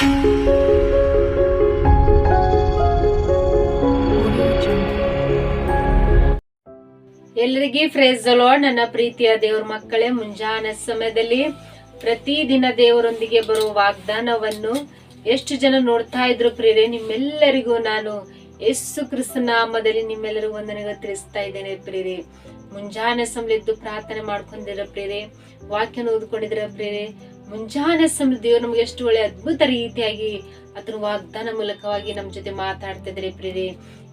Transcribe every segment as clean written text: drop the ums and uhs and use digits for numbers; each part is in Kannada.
ಎಲ್ಲರಿಗೂ ಪ್ರೈಸ್ ದಿ ಲಾರ್ಡ್. ನನ್ನ ಪ್ರೀತಿಯ ದೇವರ ಮಕ್ಕಳೇ, ಮುಂಜಾನೆ ಸಮಯದಲ್ಲಿ ಪ್ರತಿದಿನ ದೇವರೊಂದಿಗೆ ಬರುವ ವಾಗ್ದಾನವನ್ನು ಎಷ್ಟು ಜನ ನೋಡ್ತಾ ಇದ್ರು ಪ್ರಿಯರೇ, ನಿಮ್ಮೆಲ್ಲರಿಗೂ ನಾನು ಯೇಸು ಕ್ರಿಸ್ತ ನಾಮದಲ್ಲಿ ನಿಮ್ಮೆಲ್ಲರಿಗೂ ವಂದನೆಗಳು ತಿಳಿಸ್ತಾ ಇದ್ದೇನೆ ಪ್ರಿಯರೇ. ಮುಂಜಾನೆ ಸಮಯದ್ದು ಪ್ರಾರ್ಥನೆ ಮಾಡ್ಕೊಂಡಿರ ಪ್ರಿಯರೇ, ವಾಕ್ಯನ ಓದ್ಕೊಂಡಿದ್ರ ಪ್ರಿಯರೇ. ಮುಂಜಾನೆ ಸಮಯ ದೇವರು ನಮ್ಗೆ ಎಷ್ಟು ಒಳ್ಳೆ ಅದ್ಭುತ ರೀತಿಯಾಗಿ ಅದರ ವಾಗ್ದಾನ ಮೂಲಕವಾಗಿ ನಮ್ ಜೊತೆ ಮಾತಾಡ್ತಿದ್ರೆ ಪ್ರಿಯರೇ.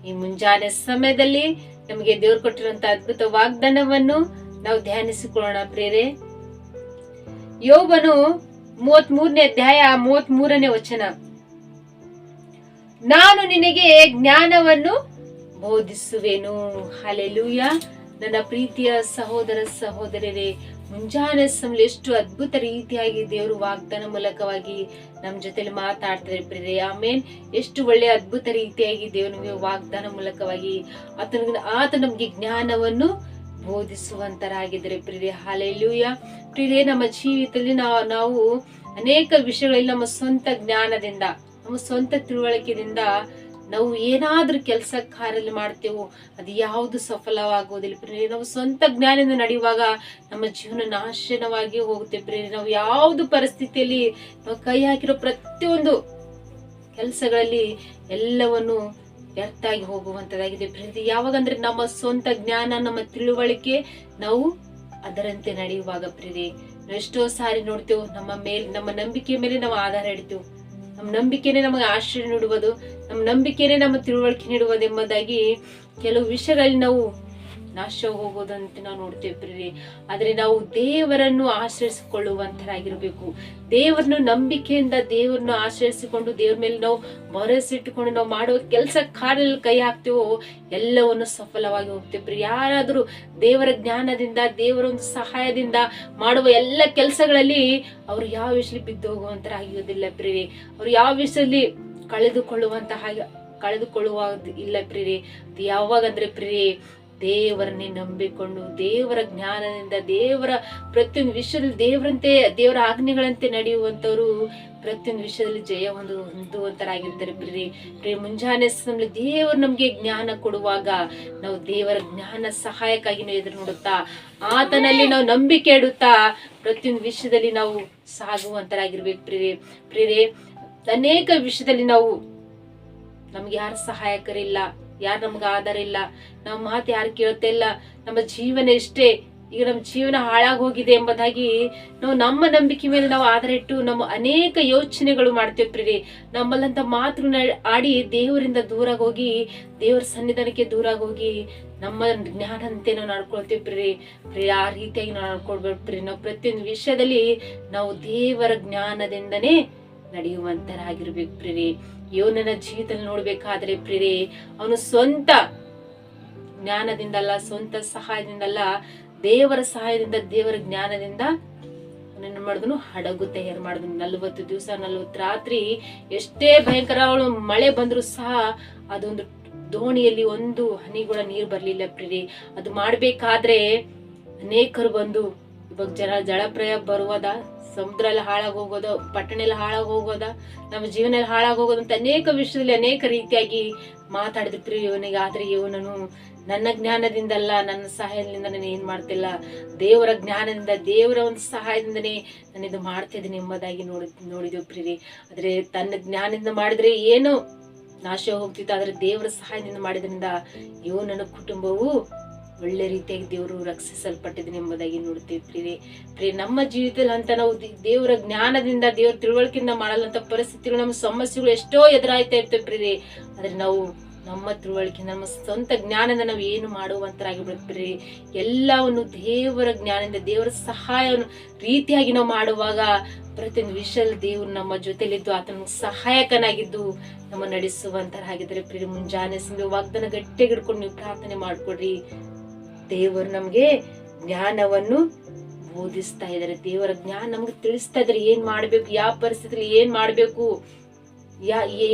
ಈ ಮುಂಜಾನೆ ಸಮಯದಲ್ಲಿ ನಮಗೆ ದೇವ್ರು ಕೊಟ್ಟಿರುವಂತ ಅದ್ಭುತ ವಾಗ್ದಾನವನ್ನು ನಾವು ಧ್ಯಾನಿಸಿಕೊಳ್ಳೋಣ ಪ್ರಿಯರೇ. ಯೋಬನು 33ನೇ ಅಧ್ಯಾಯ 33ನೇ ವಚನ. ನಾನು ನಿನಗೆ ಜ್ಞಾನವನ್ನು ಬೋಧಿಸುವೆನು. ಹಲ್ಲೆಲೂಯ. ನನ್ನ ಪ್ರೀತಿಯ ಸಹೋದರ ಸಹೋದರರೇ, ಮುಂಜಾನೆ ಸಮಯ ಎಷ್ಟು ಅದ್ಭುತ ರೀತಿಯಾಗಿ ದೇವರು ವಾಗ್ದಾನ ಮೂಲಕವಾಗಿ ನಮ್ ಜೊತೆಲಿ ಮಾತಾಡ್ತಾರೆ ಪ್ರಿಯರೇ. ಆಮೇನ್. ಎಷ್ಟು ಒಳ್ಳೆ ಅದ್ಭುತ ರೀತಿಯಾಗಿ ದೇವರು ನಮಗೆ ವಾಗ್ದಾನ ಮೂಲಕವಾಗಿ ಆತ ನಮ್ಗೆ ಜ್ಞಾನವನ್ನು ಬೋಧಿಸುವಂತರಾಗಿದ್ದಾರೆ ಪ್ರಿಯರೇ. ಹಲ್ಲೆಲೂಯ. ಪ್ರಿಯರೇ, ನಮ್ಮ ಜೀವಿತದಲ್ಲಿ ನಾವು ಅನೇಕ ವಿಷಯಗಳಲ್ಲಿ ನಮ್ಮ ಸ್ವಂತ ಜ್ಞಾನದಿಂದ, ನಮ್ಮ ಸ್ವಂತ ತಿಳುವಳಿಕೆಯಿಂದ ನಾವು ಏನಾದ್ರೂ ಕೆಲಸ ಕಾರ್ಯ ಮಾಡ್ತೇವೋ ಅದು ಯಾವುದು ಸಫಲವಾಗುವುದಿಲ್ಲ ಪ್ರಿಯರೇ. ನಾವು ಸ್ವಂತ ಜ್ಞಾನದಿಂದ ನಡೆಯುವಾಗ ನಮ್ಮ ಜೀವನ ನಾಶನವಾಗಿ ಹೋಗುತ್ತೆ ಪ್ರಿಯರೇ. ನಾವು ಯಾವ್ದು ಪರಿಸ್ಥಿತಿಯಲ್ಲಿ ನಾವು ಕೈ ಹಾಕಿರೋ ಪ್ರತಿಯೊಂದು ಕೆಲಸಗಳಲ್ಲಿ ಎಲ್ಲವನ್ನು ವ್ಯರ್ಥ ಆಗಿ ಹೋಗುವಂತದಾಗಿದೆ ಪ್ರಿಯರೇ. ಯಾವಾಗಂದ್ರೆ ನಮ್ಮ ಸ್ವಂತ ಜ್ಞಾನ, ನಮ್ಮ ತಿಳುವಳಿಕೆ ನಾವು ಅದರಂತೆ ನಡೆಯುವಾಗ ಪ್ರಿಯರೇ. ಎಷ್ಟೋ ಸಾರಿ ನೋಡ್ತೇವೆ, ನಮ್ಮ ನಂಬಿಕೆ ಮೇಲೆ ನಾವು ಆಧಾರ ಇಡ್ತೇವೆ. ನಮ್ಮ ನಂಬಿಕೆನೆ ನಮಗೆ ಆಶ್ರಯ ನೀಡುವುದು, ನಮ್ಮ ನಂಬಿಕೆನೆ ನಮ್ಮ ತಿಳುವಳಿಕೆ ನೀಡುವುದು ಎಂಬುದಾಗಿ ಕೆಲವು ವಿಷಯಗಳಲ್ಲಿ ನಾವು ನಾಶ ಹೋಗೋದಂತೆ ನಾವು ನೋಡ್ತೇವೆ ಪ್ರಿಯರೇ. ಆದ್ರೆ ನಾವು ದೇವರನ್ನು ಆಶ್ರಯಿಸಿಕೊಳ್ಳುವಂತರಾಗಿರ್ಬೇಕು. ದೇವರನ್ನು ನಂಬಿಕೆಯಿಂದ ದೇವರನ್ನು ಆಶ್ರಯಿಸಿಕೊಂಡು ದೇವರ ಮೇಲೆ ನಾವು ಭರವಸೆ ಇಟ್ಟುಕೊಂಡು ನಾವು ಮಾಡುವ ಕೆಲಸ ಕಾರ್ಯದಲ್ಲಿ ಕೈ ಹಾಕ್ತೇವೋ ಎಲ್ಲವನ್ನು ಸಫಲವಾಗಿ ಹೋಗ್ತೇವೆ ಪ್ರಿಯ. ಯಾರಾದ್ರೂ ದೇವರ ಜ್ಞಾನದಿಂದ, ದೇವರ ಒಂದು ಸಹಾಯದಿಂದ ಮಾಡುವ ಎಲ್ಲ ಕೆಲಸಗಳಲ್ಲಿ ಅವರು ಯಾವ ವಿಷಯದಲ್ಲಿ ಬಿದ್ದು ಹೋಗುವಂತರಾಗಿರೋದಿಲ್ಲ ಪ್ರಿಯರೇ. ಅವ್ರು ಯಾವ ವಿಷಯದಲ್ಲಿ ಕಳೆದುಕೊಳ್ಳುವ ಇಲ್ಲ ಪ್ರಿಯರೇ. ಯಾವಾಗಂದ್ರೆ ಪ್ರಿಯರೇ, ದೇವರನ್ನೇ ನಂಬಿಕೊಂಡು ದೇವರ ಜ್ಞಾನದಿಂದ, ದೇವರ ಪ್ರತಿಯೊಂದು ವಿಷಯದಲ್ಲಿ ದೇವರ ಆಜ್ಞೆಗಳಂತೆ ನಡೆಯುವಂತವ್ರು ಪ್ರತಿಯೊಂದು ವಿಷಯದಲ್ಲಿ ಜಯ ಹೊಂದುವಂತರಾಗಿರ್ತಾರೆ ಪ್ರಿಯರೇ. ಮುಂಜಾನೆ ಸಮಯದಲ್ಲಿ ದೇವರು ನಮ್ಗೆ ಜ್ಞಾನ ಕೊಡುವಾಗ ನಾವು ದೇವರ ಜ್ಞಾನ ಸಹಾಯಕ್ಕಾಗಿ ನಾವು ಎದುರು ನೋಡುತ್ತಾ, ಆತನಲ್ಲಿ ನಾವು ನಂಬಿಕೆ ಇಡುತ್ತಾ ಪ್ರತಿಯೊಂದು ವಿಷಯದಲ್ಲಿ ನಾವು ಸಾಗುವಂತರಾಗಿರ್ಬೇಕು ಪ್ರಿಯರೇ. ಅನೇಕ ವಿಷಯದಲ್ಲಿ ನಮ್ಗೆ ಯಾರು ಸಹಾಯಕರಿಲ್ಲ, ಯಾರು ನಮ್ಗೆ ಆಧಾರ ಇಲ್ಲ, ನಮ್ಮ ಮಾತು ಯಾರು ಕೇಳ್ತಾ ಇಲ್ಲ, ನಮ್ಮ ಜೀವನ ಇಷ್ಟೇ, ಈಗ ನಮ್ಮ ಜೀವನ ಹಾಳಾಗಿ ಹೋಗಿದೆ ಎಂಬುದಾಗಿ ನಾವು ನಮ್ಮ ನಂಬಿಕೆ ಮೇಲೆ ನಾವು ಆಧಾರ ಇಟ್ಟು ನಮ್ಮ ಅನೇಕ ಯೋಚನೆಗಳು ಮಾಡ್ತೇವೆ ಪ್ರಿಯರೇ. ನಮ್ಮಲ್ಲಂತ ಮಾತು ಆಡಿ ದೇವರಿಂದ ದೂರ ಹೋಗಿ, ದೇವರ ಸನ್ನಿಧಾನಕ್ಕೆ ದೂರ ಹೋಗಿ ನಮ್ಮ ಜ್ಞಾನಂತೆ ನಾವು ನಡ್ಕೊಳ್ತೇವೆ ಪ್ರಿಯರೇ. ಆ ರೀತಿಯಾಗಿ ನಾವು ನಡ್ಕೊಳ್ಬೇಕು ಪ್ರಿಯರೇ. ನಾವು ಪ್ರತಿಯೊಂದು ವಿಷಯದಲ್ಲಿ ನಾವು ದೇವರ ಜ್ಞಾನದಿಂದನೇ ನಡೆಯುವಂತರಾಗಿರ್ಬೇಕು ಪ್ರಿಯರೇ. ಯೋನನ ಜೀವಿತದಲ್ಲಿ ನೋಡ್ಬೇಕಾದ್ರೆ ಪ್ರಿಯರೇ, ಅವನು ಸ್ವಂತ ಜ್ಞಾನದಿಂದಲ್ಲ, ಸ್ವಂತ ಸಹಾಯದಿಂದಲ್ಲ, ದೇವರ ಸಹಾಯದಿಂದ, ದೇವರ ಜ್ಞಾನದಿಂದ ಅವನೇನು ಮಾಡಿದನು, ಹಡಗು ತಯಾರು ಮಾಡಿದನು. 40 ದಿವಸ 40 ರಾತ್ರಿ ಎಷ್ಟೇ ಭಯಂಕರ ಮಳೆ ಬಂದ್ರು ಸಹ ಅದೊಂದು ದೋಣಿಯಲ್ಲಿ ಒಂದು ಹನಿ ಕೂಡ ನೀರು ಬರ್ಲಿಲ್ಲ ಪ್ರಿಯರೇ. ಅದು ಮಾಡ್ಬೇಕಾದ್ರೆ ಅನೇಕರು ಬಂದು, ಇವಾಗ ಜಲಪ್ರಯ ಬರುವುದ, ಸಮುದ್ರ ಎಲ್ಲ ಹಾಳಾಗಿ ಹೋಗೋದ, ಪಟ್ಟಣ ಎಲ್ಲ ಹಾಳಾಗಿ ಹೋಗೋದ, ನಮ್ಮ ಜೀವನ ಎಲ್ಲ ಹಾಳಾಗಿ ಹೋಗೋದಂತ ಅನೇಕ ವಿಷಯದಲ್ಲಿ ಅನೇಕ ರೀತಿಯಾಗಿ ಮಾತಾಡಿದ್ರು ಪ್ರಿಯ ಇವನಿಗೆ. ಆದ್ರೆ ಇವನನು ನನ್ನ ಜ್ಞಾನದಿಂದಲ್ಲ, ನನ್ನ ಸಹಾಯದಿಂದ ನಾನು ಏನ್ ಮಾಡ್ತಿಲ್ಲ, ದೇವರ ಜ್ಞಾನದಿಂದ, ದೇವರ ಒಂದು ಸಹಾಯದಿಂದನೇ ನಾನು ಇದು ಮಾಡ್ತಿದ್ದೀನಿ ಎಂಬುದಾಗಿ ನೋಡಿದೆವು ಪ್ರಿಯರೇ. ಆದ್ರೆ ತನ್ನ ಜ್ಞಾನದಿಂದ ಮಾಡಿದ್ರೆ ಏನು ನಾಶ ಹೋಗ್ತಿತ್ತು, ಆದ್ರೆ ದೇವರ ಸಹಾಯದಿಂದ ಮಾಡಿದ್ರಿಂದ ನನ್ನ ಕುಟುಂಬವು ಒಳ್ಳೆ ರೀತಿಯಾಗಿ ದೇವರು ರಕ್ಷಿಸಲ್ಪಟ್ಟಿದ್ದೀನಿ ಎಂಬುದಾಗಿ ನೋಡ್ತೀವಿ ಪ್ರಿಯರೇ. ನಮ್ಮ ಜೀವಿತದಲ್ಲಿ ಅಂತ ನಾವು ದೇವರ ಜ್ಞಾನದಿಂದ, ದೇವರ ತಿಳುವಳಿಕೆಯಿಂದ ಮಾಡಲಂತ ಪರಿಸ್ಥಿತಿಗಳು, ನಮ್ಮ ಸಮಸ್ಯೆಗಳು ಎಷ್ಟೋ ಎದುರಾಯ್ತಾ ಇರ್ತೇವೆ ಪ್ರಿಯರೇ. ಆದ್ರೆ ನಾವು ನಮ್ಮ ತಿಳುವಳಿಕೆ, ನಮ್ಮ ಸ್ವಂತ ಜ್ಞಾನದಿಂದ ನಾವು ಏನು ಮಾಡುವಂತರಾಗಿರ್ಬೇಕು ಪ್ರಿಯರೇ. ಎಲ್ಲವನ್ನು ದೇವರ ಜ್ಞಾನದಿಂದ, ದೇವರ ಸಹಾಯವನ್ನು ರೀತಿಯಾಗಿ ನಾವು ಮಾಡುವಾಗ ಪ್ರತಿಯೊಂದು ವಿಷಯದಲ್ಲಿ ದೇವರು ನಮ್ಮ ಜೊತೆಲಿದ್ದು ಆತನ ಸಹಾಯಕನಾಗಿದ್ದು ನಮ್ಮ ನಡೆಸುವಂತರಾಗಿದ್ದಾರೆ ಪ್ರಿಯರೇ. ಮುಂಜಾನೆ ಸಮಯ ವಾಗ್ದಾನ ಗಟ್ಟಿಯಾಗಿ ಹಿಡ್ಕೊಂಡು ನೀವು ಪ್ರಾರ್ಥನೆ ಮಾಡ್ಕೊಡ್ರಿ. ದೇವರು ನಮ್ಗೆ ಜ್ಞಾನವನ್ನು ಬೋಧಿಸ್ತಾ ಇದ್ದಾರೆ. ದೇವರ ಜ್ಞಾನ ನಮ್ಗೆ ತಿಳಿಸ್ತಾ ಇದ್ದಾರೆ, ಏನ್ ಮಾಡ್ಬೇಕು, ಯಾವ ಪರಿಸ್ಥಿತಿಯಲ್ಲಿ ಏನ್ ಮಾಡ್ಬೇಕು,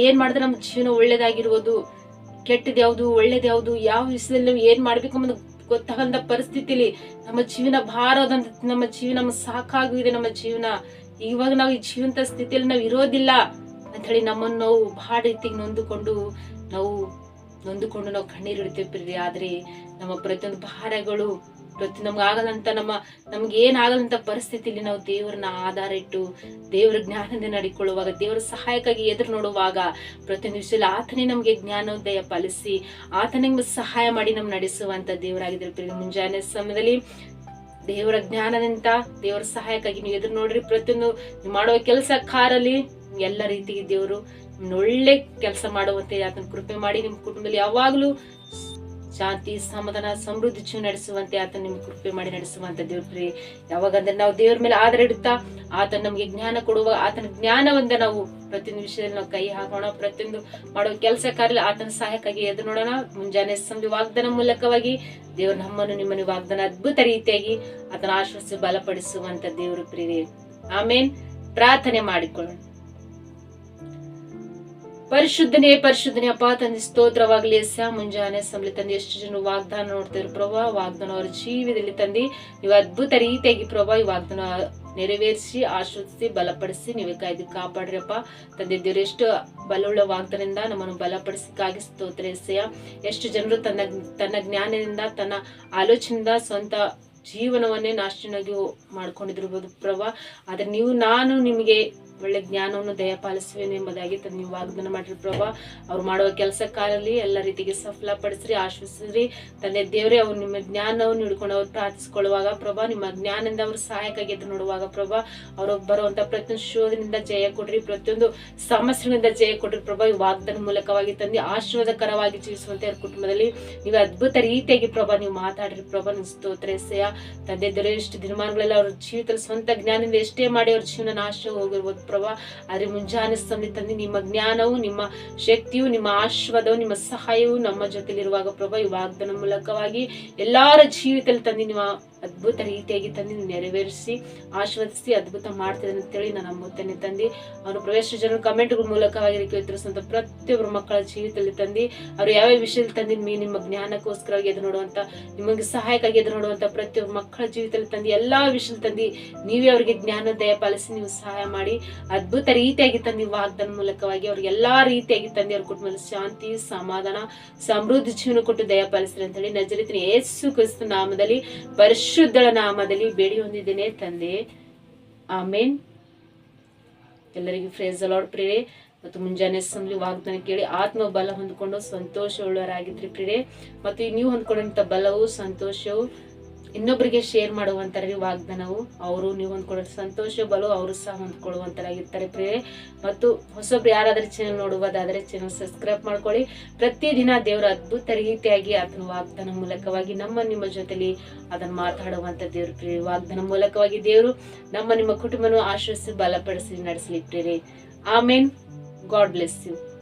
ಏನ್ ಮಾಡಿದ್ರೆ ನಮ್ಮ ಜೀವನ ಒಳ್ಳೇದಾಗಿರ್ಬೋದು, ಕೆಟ್ಟದ್ ಯಾವ್ದು, ಒಳ್ಳೇದ್ ಯಾವ್ದು, ಯಾವ ವಿಷಯದಲ್ಲಿ ನಾವು ಏನ್ ಮಾಡ್ಬೇಕು ಅನ್ನೋದು ಗೊತ್ತಾಗಂತ ಪರಿಸ್ಥಿತಿಲಿ ನಮ್ಮ ಜೀವನ ಭಾರದಂತ, ನಮ್ಮ ಜೀವನ ಸಾಕಾಗಿದೆ, ನಮ್ಮ ಜೀವನ ಇವಾಗ ನಾವು ಈ ಜೀವಂತ ಸ್ಥಿತಿಯಲ್ಲಿ ನಾವು ಇರೋದಿಲ್ಲ, ಅಂತ ಹೇಳಿ ನಮ್ಮನ್ನು ನಾವು ಬಹಳ ರೀತಿಗೆ ನೊಂದುಕೊಂಡು ನಾವು ಕಣ್ಣೀರಿಡ್ತೇವೆ ಪ್ರೀತಿ. ಆದ್ರೆ ನಮ್ಮ ಪ್ರತಿಯೊಂದು ಭಾರಗಳು ನಮ್ಗೆ ಆಗದಂತ ನಮ್ಗೆ ಏನಾಗದಂತ ಪರಿಸ್ಥಿತಿಲಿ ನಾವು ದೇವರನ್ನ ಆಧಾರ ಇಟ್ಟು ದೇವರ ಜ್ಞಾನದಿಂದ ನಡಿಕೊಳ್ಳುವಾಗ, ದೇವರ ಸಹಾಯಕ್ಕಾಗಿ ಎದುರು ನೋಡುವಾಗ ಪ್ರತಿಯೊಂದು ವಿಷಯದಲ್ಲಿ ಆತನೇ ನಮ್ಗೆ ಜ್ಞಾನೋದಯ ಪಾಲಿಸಿ ಆತನೇ ನಮ್ಗೆ ಸಹಾಯ ಮಾಡಿ ನಮ್ ನಡೆಸುವಂತ ದೇವರಾಗಿದ್ದಾರೆ ಪ್ರೀತಿ. ಮುಂಜಾನೆ ಸಮಯದಲ್ಲಿ ದೇವರ ಜ್ಞಾನದಿಂದ ದೇವರ ಸಹಾಯಕ್ಕಾಗಿ ನೀವು ಎದುರು ನೋಡ್ರಿ. ಪ್ರತಿಯೊಂದು ಮಾಡುವ ಕೆಲಸ ಕಾರಲ್ಲಿ ಎಲ್ಲ ರೀತಿಗೆ ದೇವರು ಒಳ್ಳೆ ಕೆಲಸ ಮಾಡುವಂತೆ ಆತನ ಕೃಪೆ ಮಾಡಿ ನಿಮ್ ಕುಟುಂಬದಲ್ಲಿ ಯಾವಾಗ್ಲೂ ಶಾಂತಿ, ಸಮಾಧಾನ, ಸಮೃದ್ಧಿ ಜೀವನ ನಡೆಸುವಂತೆ ಆತನ ನಿಮ್ಗೆ ಕೃಪೆ ಮಾಡಿ ನಡೆಸುವಂತ ದೇವ್ರಿ. ಯಾವಾಗಂದ್ರೆ ನಾವು ದೇವ್ರ ಮೇಲೆ ಆಧಾರ ಇಡುತ್ತಾ ಆತನ ನಮ್ಗೆ ಜ್ಞಾನ ಕೊಡುವ ಆತನ ಜ್ಞಾನವಂದ ನಾವು ಪ್ರತಿಯೊಂದು ವಿಷಯದಲ್ಲಿ ನಾವು ಕೈ ಹಾಕೋಣ. ಪ್ರತಿಯೊಂದು ಮಾಡುವ ಕೆಲಸ ಕಾರ್ಯ ಆತನ ಸಹಾಯಕ್ಕಾಗಿ ಎದ್ದು ನೋಡೋಣ. ಮುಂಜಾನೆ ಸಂಜೆ ವಾಗ್ದಾನ ಮೂಲಕವಾಗಿ ದೇವ್ರ ನಮ್ಮನ್ನು ನಿಮ್ಮನ್ನು ವಾಗ್ದಾನ ಅದ್ಭುತ ರೀತಿಯಾಗಿ ಆತನ ಆಶ್ವಾಸ ಬಲಪಡಿಸುವಂತ ದೇವರು ಪ್ರಿಯರೇ. ಆಮೇನ್. ಪ್ರಾರ್ಥನೆ ಮಾಡಿಕೊಳ್ಳೋಣ. ಪರಿಶುದ್ಧನೇ ಅಪ್ಪ ತಂದೆ ಸ್ತೋತ್ರವಾಗ್ಲಿ. ಮುಂಜಾನೆ ಸಂಬಳಿ ತಂದೆ ಎಷ್ಟು ಜನ ವಾಗ್ದಾನ ನೋಡ್ತಿದ್ರು ಪ್ರಭಾ, ವಾಗ್ದಾನ ಅವ್ರ ಜೀವದಲ್ಲಿ ತಂದಿ ನೀವು ಅದ್ಭುತ ರೀತಿಯಾಗಿ ಪ್ರಭಾ ಈ ವಾಗ್ದಾನ ನೆರವೇರಿಸಿ ಆಶ್ವದಿಸಿ ಬಲಪಡಿಸಿ ನೀವೇ ಕಾಯ್ದು ಕಾಪಾಡ್ರಿಯಪ್ಪ ತಂದೆ ದೇವ್ರು. ಎಷ್ಟು ಬಲವುಳ್ಳ ವಾಗ್ದಾನದಿಂದ ನಮ್ಮನ್ನು ಬಲಪಡಿಸಿಕಾಗಿ ಸ್ತೋತ್ರ ಎಸೆಯ. ಎಷ್ಟು ಜನರು ತನ್ನ ಜ್ಞಾನದಿಂದ ತನ್ನ ಆಲೋಚನೆಯಿಂದ ಸ್ವಂತ ಜೀವನವನ್ನೇ ನಾಶನಾಗಿ ಮಾಡ್ಕೊಂಡಿರ್ಬೋದು ಪ್ರಭಾ. ಆದ್ರೆ ನಾನು ನಿಮಗೆ ಒಳ್ಳೆ ಜ್ಞಾನವನ್ನು ದಯಪಾಲಿಸುವೇನು ಎಂಬುದಾಗಿ ನೀವು ವಾಗ್ದಾನ ಮಾಡ್ರಿ ಪ್ರಭಾ. ಅವ್ರು ಮಾಡುವ ಕೆಲಸ ಕಾಲಲ್ಲಿ ಎಲ್ಲ ರೀತಿಗೆ ಸಫಲ ಪಡಿಸ್ರಿ, ಆಶ್ವಸಿಸ್ರಿ ತಂದೆ ದೇವರೇ. ಅವ್ರು ನಿಮ್ಮ ಜ್ಞಾನವನ್ನು ಹಿಡ್ಕೊಂಡು ಅವ್ರು ಪ್ರಾರ್ಥಿಸ್ಕೊಳ್ಳುವಾಗ ಪ್ರಭಾ, ನಿಮ್ಮ ಜ್ಞಾನದಿಂದ ಅವ್ರ ಸಹಾಯಕ್ಕಾಗಿ ಎದ್ದು ನೋಡುವಾಗ ಪ್ರಭಾ, ಅವ್ರು ಬರುವಂತ ಪ್ರತಿಯೊಂದು ಶೋಧನೆಯಿಂದ ಜಯ ಕೊಡ್ರಿ, ಪ್ರತಿಯೊಂದು ಸಮಸ್ಯೆಗಳಿಂದ ಜಯ ಕೊಡ್ರಿ ಪ್ರಭಾ. ಈ ವಾಗ್ದಾನ ಮೂಲಕವಾಗಿ ತಂದೆ ಆಶೀರ್ವಾದಕರವಾಗಿ ಜೀವಿಸುವಂತೆ ಅವ್ರ ಕುಟುಂಬದಲ್ಲಿ ನೀವು ಅದ್ಭುತ ರೀತಿಯಾಗಿ ಪ್ರಭಾ ನೀವು ಮಾತಾಡ್ರಿ ಪ್ರಭಾ. ನೀವು ಸ್ತೋತ್ರ ಎಸೆಯ ತಂದೆ ದೇವರೇ. ಎಷ್ಟು ದಿನಮಾನಗಳೆಲ್ಲ ಅವ್ರ ಜೀವಿತದಲ್ಲಿ ಸ್ವಂತ ಜ್ಞಾನದಿಂದ ಎಷ್ಟೇ ಮಾಡಿ ಅವ್ರ ಜೀವನ ನಾಶ ಹೋಗಿರ್ಬೋದು ಪ್ರಭಾ. ಆದ್ರೆ ಮುಂಜಾನೆ ಸಮಯ ತಂದೆ ನಿಮ್ಮ ಜ್ಞಾನವು, ನಿಮ್ಮ ಶಕ್ತಿಯು, ನಿಮ್ಮ ಆಶೀರ್ವಾದವು, ನಿಮ್ಮ ಸಹಾಯವು ನಮ್ಮ ಜೊತೆಲಿರುವಾಗ ಪ್ರಭಾ ಈ ವಾಗ್ದಾನ ಮೂಲಕವಾಗಿ ಎಲ್ಲಾರ ಜೀವಿತದಲ್ಲಿ ತಂದೆ ನೀವು ಅದ್ಭುತ ರೀತಿಯಾಗಿ ತಂದೆ ನೆರವೇರಿಸಿ ಆಶೀರ್ವದಿಸಿ ಅದ್ಭುತ ಮಾಡ್ತಿದ್ದೇನೆ ಅಂತೇಳಿ ನಾನು ನಂಬುತ್ತೇನೆ ತಂದೆ. ಅವನು ಪ್ರವೇಶ ಜನರು ಕಮೆಂಟ್ಗಳ ಮೂಲಕವಾಗಿ ತಿಳಿಸುವಂತ ಪ್ರತಿಯೊಬ್ಬರು ಮಕ್ಕಳ ಜೀವಿತದಲ್ಲಿ ತಂದೆ ಅವ್ರು ಯಾವ್ಯಾವ ವಿಷಯದಲ್ಲಿ ತಂದೆ ನಿಮ್ಮ ಜ್ಞಾನಕ್ಕೋಸ್ಕರವಾಗಿ ಎದು ನೋಡುವಂತ, ನಿಮಗೆ ಸಹಾಯಕ್ಕಾಗಿ ಎದು ನೋಡುವಂತ ಪ್ರತಿಯೊಬ್ಬ ಮಕ್ಕಳ ಜೀವಿತದಲ್ಲಿ ತಂದೆ ಎಲ್ಲಾ ವಿಷಯದಲ್ಲಿ ತಂದೆ ನೀವೇ ಅವರಿಗೆ ಜ್ಞಾನ ದಯಪಾಲಿಸಿ ನೀವು ಸಹಾಯ ಮಾಡಿ ಅದ್ಭುತ ರೀತಿಯಾಗಿ ತಂದೆ ವಾಗ್ದಾನ ಮೂಲಕವಾಗಿ ಅವ್ರಿಗೆ ಎಲ್ಲಾ ರೀತಿಯಾಗಿ ತಂದೆ ಅವ್ರ ಕುಟುಂಬದಲ್ಲಿ ಶಾಂತಿ, ಸಮಾಧಾನ, ಸಮೃದ್ಧಿ ಜೀವನ ಕೊಟ್ಟು ದಯಪಾಲಿಸ್ರಿ ಅಂತ ಹೇಳಿ ನಜರೇತಿನ ಯೇಸು ಕ್ರಿಸ್ತ ನಾಮದಲ್ಲಿ ಪರಿಶುದ್ಧಳ ನಾಮದಲ್ಲಿ ಬೇಡಿ ಹೊಂದಿದ್ದೇನೆ ತಂದೆ. ಆಮೇನ್. ಎಲ್ಲರಿಗೂ ಪ್ರೇಸ್ ದಿ ಲಾರ್ಡ್ ಪ್ರಿಯರೇ. ಮತ್ತು ಮುಂಜಾನೆ ಸಮಯ ವಾಗ್ದಾನ ಕೇಳಿ ಆತ್ಮ ಬಲ ಹೊಂದ್ಕೊಂಡು ಸಂತೋಷ ಉಳ್ಳವರಾಗಿದ್ರಿ ಪ್ರಿಯರೇ. ಮತ್ತು ನೀವು ಹೊಂದ್ಕೊಂಡಂತ ಬಲವು ಸಂತೋಷವು ಇನ್ನೊಬ್ಬರಿಗೆ ಶೇರ್ ಮಾಡುವಂತರಾಗಿ ವಾಗ್ದಾನವು ಅವರು ನೀವು ಹೊಂದ್ಕೊಳ್ಳೋ ಸಂತೋಷ ಬಲವು ಅವರು ಸಹ ಹೊಂದ್ಕೊಳ್ಳುವಂತರಾಗಿರ್ತಾರೆ ಪ್ರಿಯರೇ. ಮತ್ತು ಹೊಸೊಬ್ರು ಯಾರಾದ್ರೂ ಚಾನೆಲ್ ನೋಡುವುದಾದ್ರೆ ಚಾನೆಲ್ ಸಬ್ಸ್ಕ್ರೈಬ್ ಮಾಡ್ಕೊಳ್ಳಿ. ಪ್ರತಿದಿನ ದೇವರ ಅದ್ಭುತ ರೀತಿಯಾಗಿ ಆತನ ವಾಗ್ದಾನ ಮೂಲಕವಾಗಿ ನಿಮ್ಮ ಜೊತೆಲಿ ಅದನ್ನ ಮಾತಾಡುವಂತ ದೇವ್ರ ಪ್ರಿಯರೇ. ವಾಗ್ದಾನ ಮೂಲಕವಾಗಿ ದೇವರು ನಿಮ್ಮ ಕುಟುಂಬನು ಆಶ್ವಸಿಸಿ ಬಲಪಡಿಸಿ ನಡೆಸಲಿ ಪ್ರಿಯರೇ. ಆಮೇನ್. God bless you.